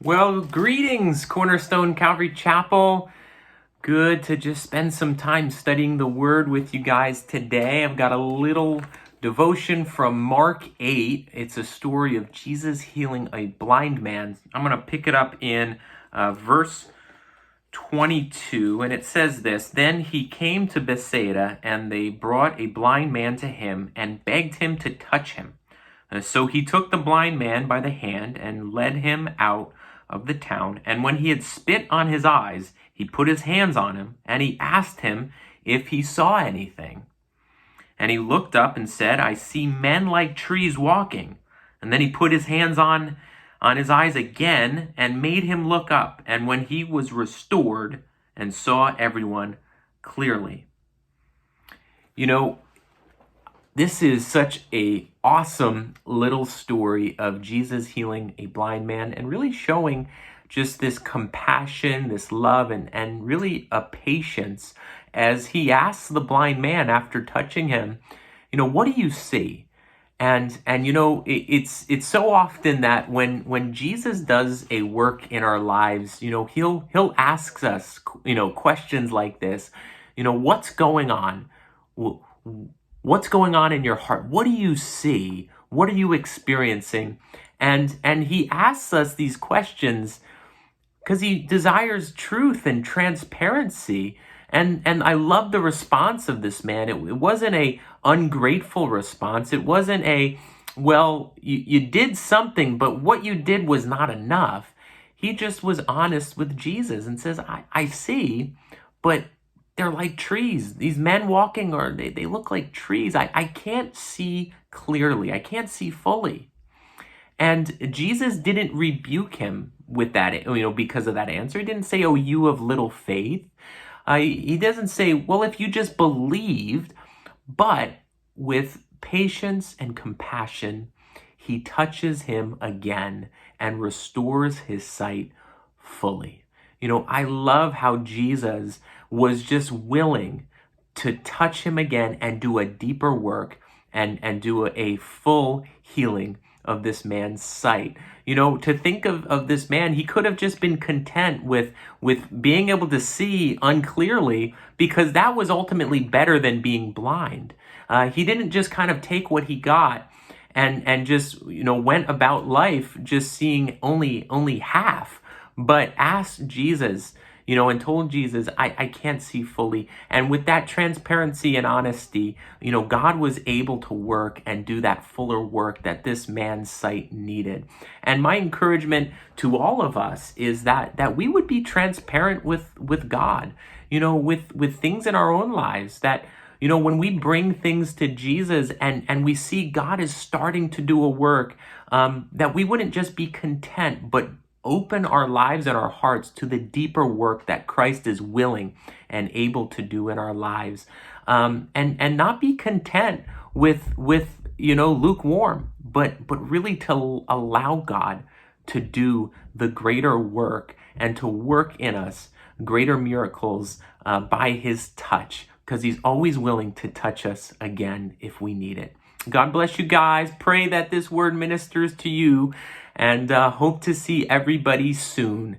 Well, greetings, Cornerstone Calvary Chapel. Good to just spend some time studying the Word with you guys today. I've got a little devotion from Mark 8. It's a story of Jesus healing a blind man. I'm going to pick it up in verse 22, and it says this: Then he came to Bethsaida, and they brought a blind man to him and begged him to touch him. So he took the blind man by the hand and led him out of the town. And when he had spit on his eyes, he put his hands on him, and he asked him if he saw anything. And he looked up and said, I see men like trees walking. And then he put his hands on his eyes again and made him look up. And when he was restored and saw everyone clearly. You know, this is such a awesome little story of Jesus healing a blind man and really showing just this compassion, this love, and really a patience as he asks the blind man after touching him, what do you see? And it's so often that when Jesus does a work in our lives, he'll ask us, questions like this, what's going on? What's going on in your heart? What do you see? What are you experiencing? And he asks us these questions because he desires truth and transparency. And I love the response of this man. It wasn't a ungrateful response. It wasn't a, well, you did something, but what you did was not enough. He just was honest with Jesus and says, I see, but they're like trees. These men walking, or they look like trees. I can't see clearly. I can't see fully. And Jesus didn't rebuke him with that, because of that answer. He didn't say, oh, you of little faith. He doesn't say, well, if you just believed, but with patience and compassion, he touches him again and restores his sight fully. I love how Jesus was just willing to touch him again and do a deeper work and do a full healing of this man's sight. To think of this man, he could have just been content with being able to see unclearly, because that was ultimately better than being blind. He didn't just kind of take what he got and just, went about life just seeing only half, but asked Jesus, and told Jesus, I can't see fully. And with that transparency and honesty, God was able to work and do that fuller work that this man's sight needed. And my encouragement to all of us is that we would be transparent with God, with things in our own lives, that when we bring things to Jesus and we see God is starting to do a work, that we wouldn't just be content, but open our lives and our hearts to the deeper work that Christ is willing and able to do in our lives, and not be content with lukewarm, but really to allow God to do the greater work and to work in us greater miracles by his touch, because he's always willing to touch us again if we need it. God bless you guys. Pray that this word ministers to you, and hope to see everybody soon.